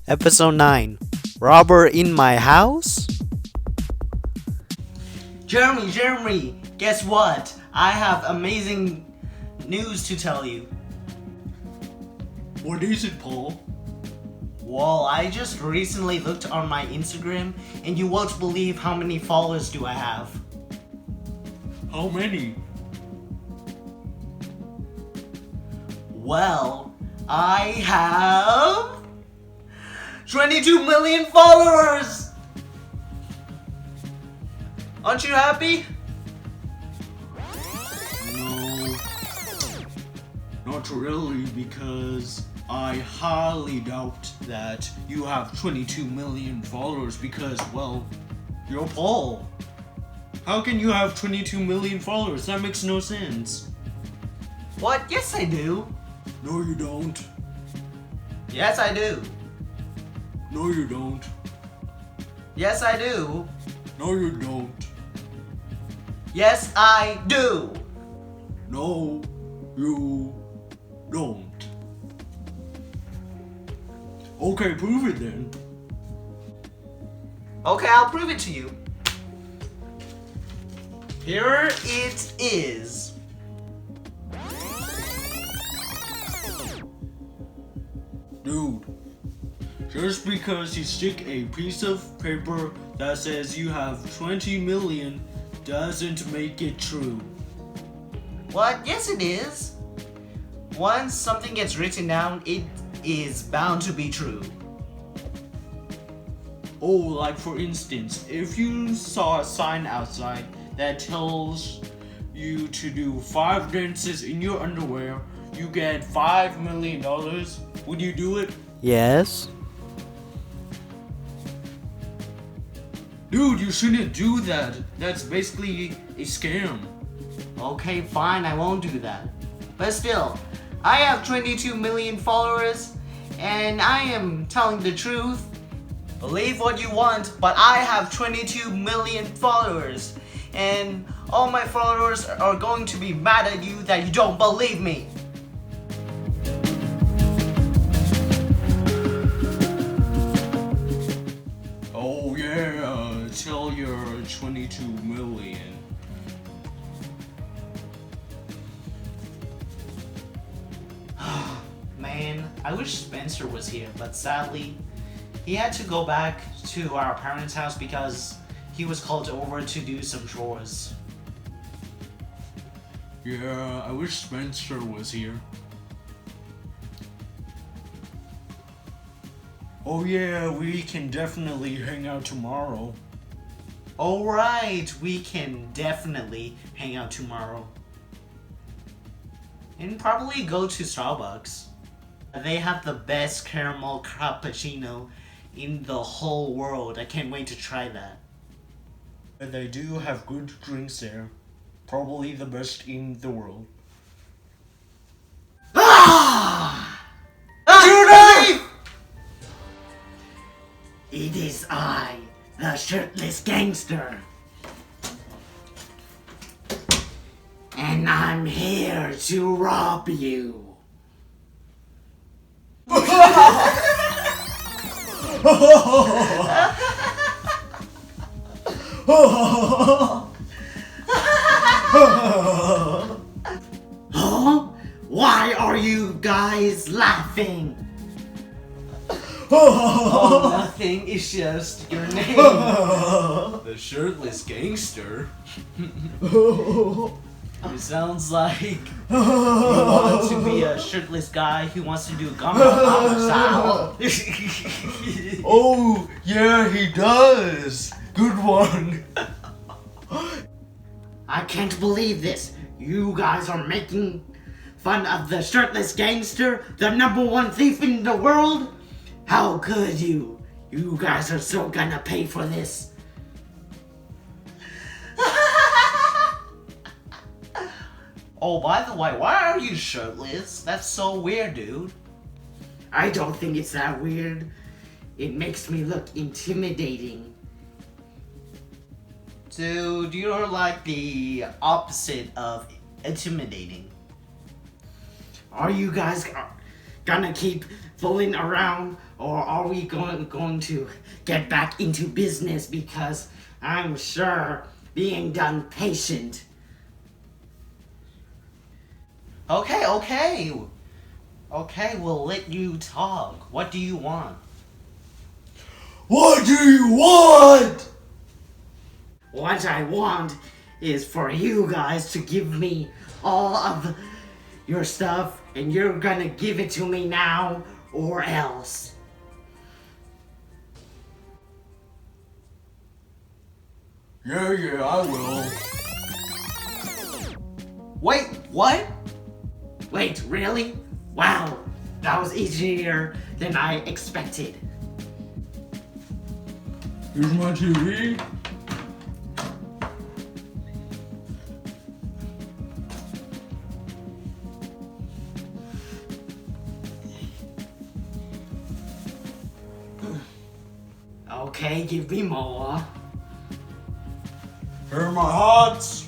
Episode 9 Robber in My House? Jeremy, guess what? I have amazing news to tell you. What is it, Paul? Well, I just recently looked on my Instagram and you won't believe how many followers do I have. How many? Well, I have 22 million followers! Aren't you happy? No, not really, because I highly doubt that you have 22 million followers because, well, you're Paul. How can you have 22 million followers? That makes no sense. What? Yes, I do. No, you don't. Yes, I do. No, you don't. Yes, I do. No, you don't. Yes, I do. No, you don't. Okay, prove it then. Okay, I'll prove it to you. Here it is. Dude, just because you stick a piece of paper that says you have 20 million doesn't make it true. What? Yes, it is. Once something gets written down, it is bound to be true. Oh, like for instance, if you saw a sign outside that tells you to do 5 dances in your underwear, you get $5 million, would you do it? Yes. Dude, you shouldn't do that. That's basically a scam. Okay, fine, I won't do that. But still, I have 22 million followers, and I am telling the truth. Believe what you want, but I have 22 million followers, and all my followers are going to be mad at you that you don't believe me. Oh yeah, tell your 22 million. Man, I wish Spencer was here, but sadly, he had to go back to our parents' house because he was called over to do some chores. Yeah, I wish Spencer was here. Oh yeah, we can definitely hang out tomorrow. Alright, we can definitely hang out tomorrow. And probably go to Starbucks. They have the best caramel cappuccino in the whole world. I can't wait to try that. And they do have good drinks there. Probably the best in the world. Judy! It is I, the shirtless gangster. And I'm here to rob you. Huh? Why are you guys laughing? Oh, nothing. It's just your name. The shirtless gangster. It sounds like you want to be a shirtless guy who wants to do Gangnam style. Oh, yeah, he does. Good one. I can't believe this. You guys are making fun of the shirtless gangster, the #1 thief in the world? How could you? You guys are so gonna pay for this. Oh, by the way, why are you shirtless? That's so weird, dude. I don't think it's that weird. It makes me look intimidating. Dude, you're like the opposite of intimidating. Are you guys gonna keep fooling around, or are we going to get back into business? Because I'm sure being done patient. Okay, we'll let you talk. What do you want? What do you want? What I want is for you guys to give me all of your stuff, and you're gonna give it to me now or else. Yeah, I will. Wait, what? Wait, really? Wow, that was easier than I expected. Here's my TV. Okay, give me more. Here are my hots.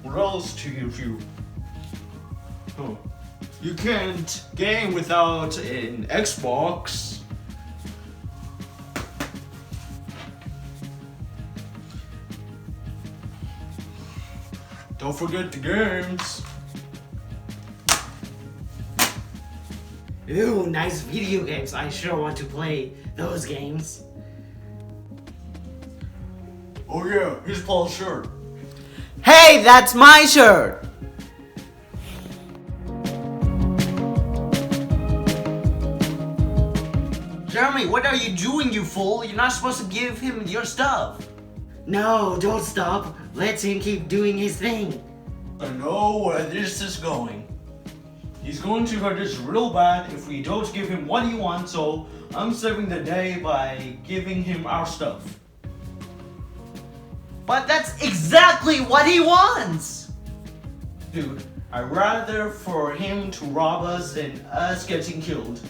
What else to give you? Huh. You can't game without an Xbox. Don't forget the games. Ooh, nice video games. I sure want to play those games. Oh yeah, here's Paul's shirt. Hey, that's my shirt! Jeremy, what are you doing, you fool? You're not supposed to give him your stuff. No, don't stop. Let him keep doing his thing. I know where this is going. He's going to hurt us real bad if we don't give him what he wants, so I'm saving the day by giving him our stuff. But that's exactly what he wants! Dude, I'd rather for him to rob us than us getting killed.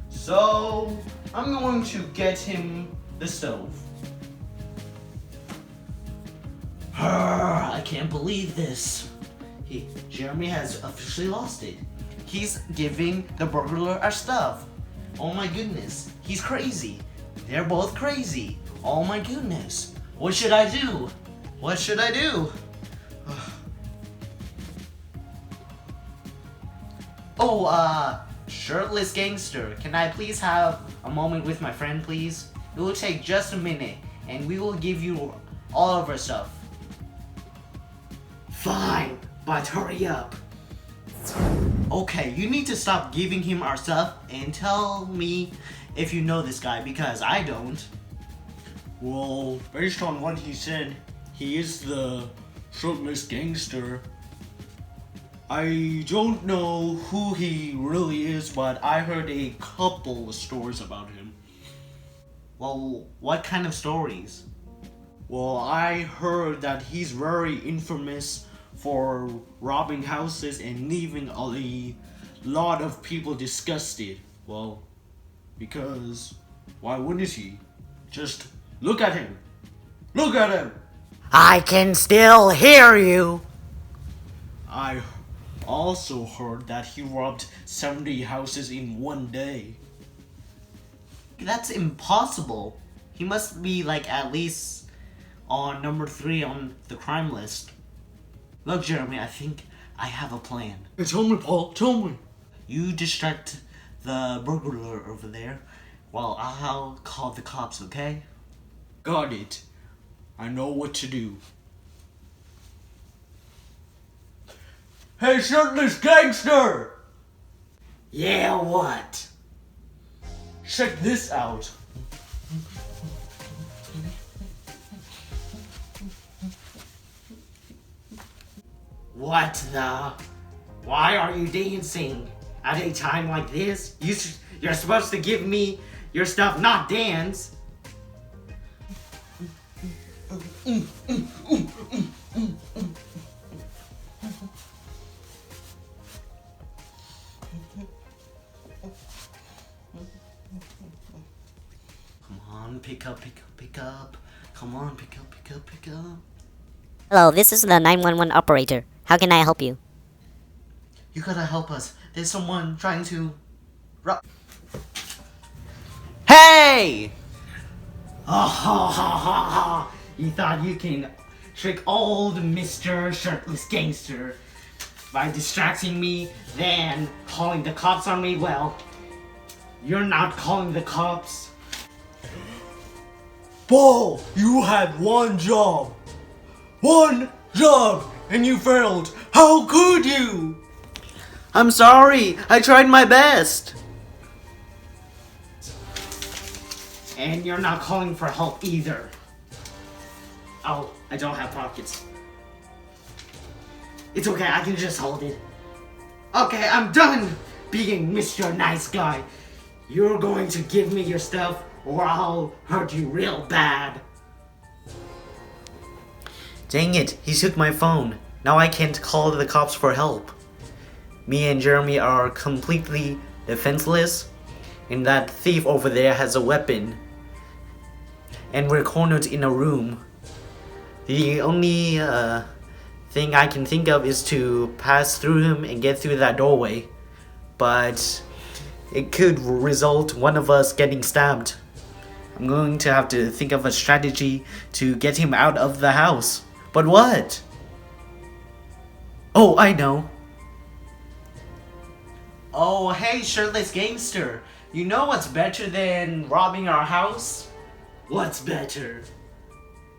So, I'm going to get him the stove. I can't believe this. Jeremy has officially lost it. He's giving the burglar our stuff. Oh my goodness, he's crazy. They're both crazy. Oh my goodness. What should I do? What should I do? Oh, shirtless gangster, can I please have a moment with my friend, please? It will take just a minute, and we will give you all of our stuff. Fine, but hurry up. Okay, you need to stop giving him our stuff and tell me if you know this guy, because I don't. Well, based on what he said, he is the shirtless gangster. I don't know who he really is, but I heard a couple of stories about him. Well, what kind of stories? Well, I heard that he's very infamous for robbing houses and leaving a lot of people disgusted. Well, because why wouldn't he? Just look at him. Look at him. I can still hear you. I also heard that he robbed 70 houses in one day. That's impossible. He must be like at least on number 3 on the crime list. Look, Jeremy, I think I have a plan. Hey, tell me, Paul, tell me. You distract the burglar over there while I'll call the cops, okay? Got it. I know what to do. Hey, shirtless gangster! Yeah, what? Check this out. What the? Why are you dancing at a time like this? You're supposed to give me your stuff, not dance. Come on, pick up, pick up, pick up. Come on, pick up, pick up, pick up. Hello, this is the 911 operator. How can I help you? You gotta help us. There's someone trying to Hey! Oh, ha, ha, ha, ha. You thought you can trick old Mr. Shirtless Gangster by distracting me, then calling the cops on me? Well, you're not calling the cops. Paul, you had one job. One job, and you failed. How could you? I'm sorry. I tried my best. And you're not calling for help either. Oh, I don't have pockets. It's okay, I can just hold it. Okay, I'm done being Mr. Nice Guy. You're going to give me your stuff or I'll hurt you real bad. Dang it, he took my phone. Now I can't call the cops for help. Me and Jeremy are completely defenseless, and that thief over there has a weapon. And we're cornered in a room. The only thing I can think of is to pass through him and get through that doorway. But it could result one of us getting stabbed. I'm going to have to think of a strategy to get him out of the house. But what? Oh, I know. Oh, hey, Shirtless Gangster. You know what's better than robbing our house? What's better?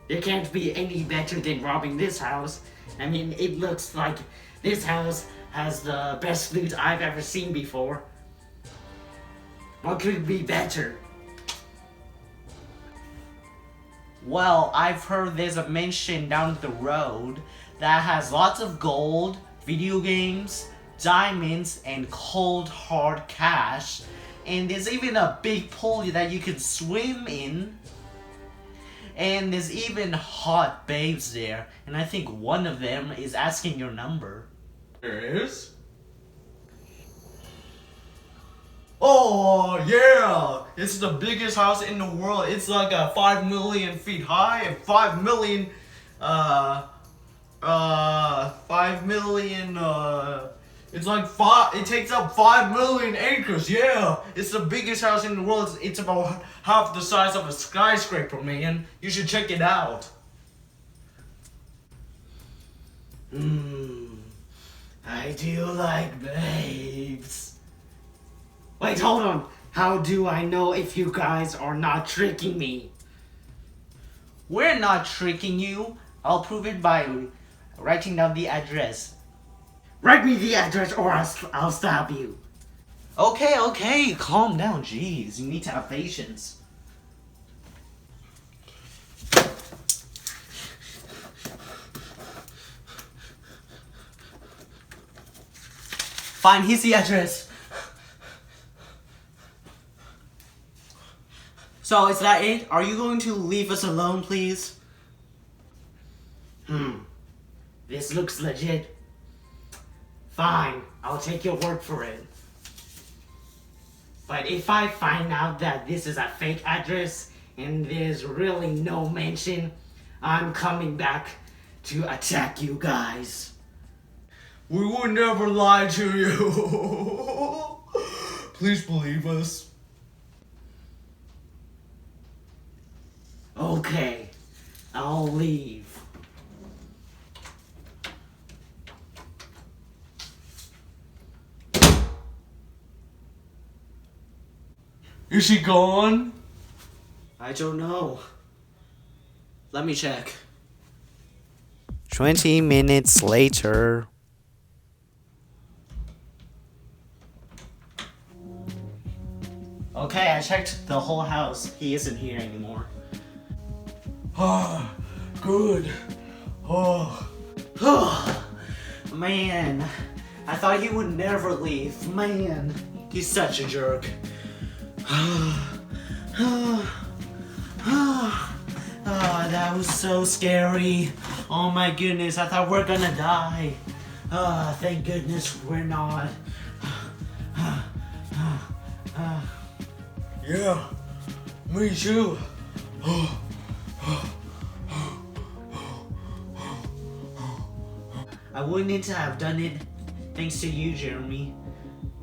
There can't be any better than robbing this house. I mean, it looks like this house has the best loot I've ever seen before. What could be better? Well, I've heard there's a mansion down the road that has lots of gold, video games, diamonds, and cold hard cash. And there's even a big pool that you can swim in. And there's even hot babes there. And I think one of them is asking your number. There is? Oh, yeah! It's the biggest house in the world. It's like 5 million feet high and 5 million, 5 million, it's like it takes up 5 million acres, yeah! It's the biggest house in the world. It's about half the size of a skyscraper, man. You should check it out. I do like babes. Wait, hold on. How do I know if you guys are not tricking me? We're not tricking you. I'll prove it by writing down the address. Write me the address or I'll stab you. Okay, calm down, jeez. You need to have patience. Fine, here's the address. So, is that it? Are you going to leave us alone, please? This looks legit. Fine, I'll take your word for it. But if I find out that this is a fake address and there's really no mention, I'm coming back to attack you guys. We would never lie to you. Please believe us. Okay, I'll leave. Is she gone? I don't know. Let me check. 20 minutes later. Okay, I checked the whole house. He isn't here anymore. Ah, good. Oh. Man, I thought he would never leave. Man, he's such a jerk. Oh, that was so scary. Oh my goodness, I thought we're gonna die. Thank goodness we're not. Yeah, me too. I wouldn't have done it thanks to you, Jeremy.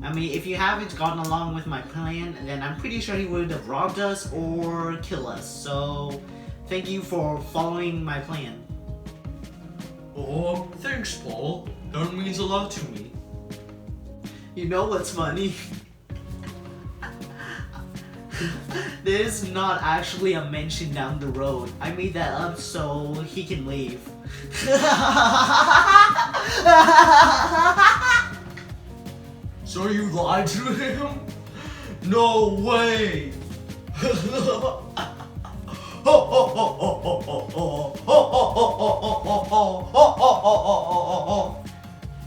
I mean, if you haven't gone along with my plan, then I'm pretty sure he would have robbed us or killed us. So, thank you for following my plan. Oh, thanks, Paul. That means a lot to me. You know what's funny? There's not actually a mention down the road. I made that up so he can leave. So you lied to him? No way!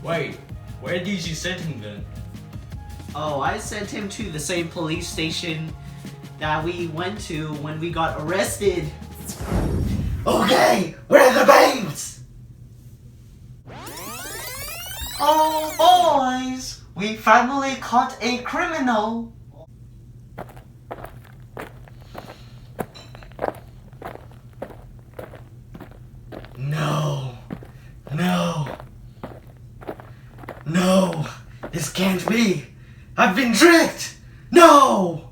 Wait, where did you send him then? Oh, I sent him to the same police station that we went to when we got arrested. Okay, where are the babes? Oh, boys! We finally caught a criminal! No. No. No. This can't be. I've been tricked. No.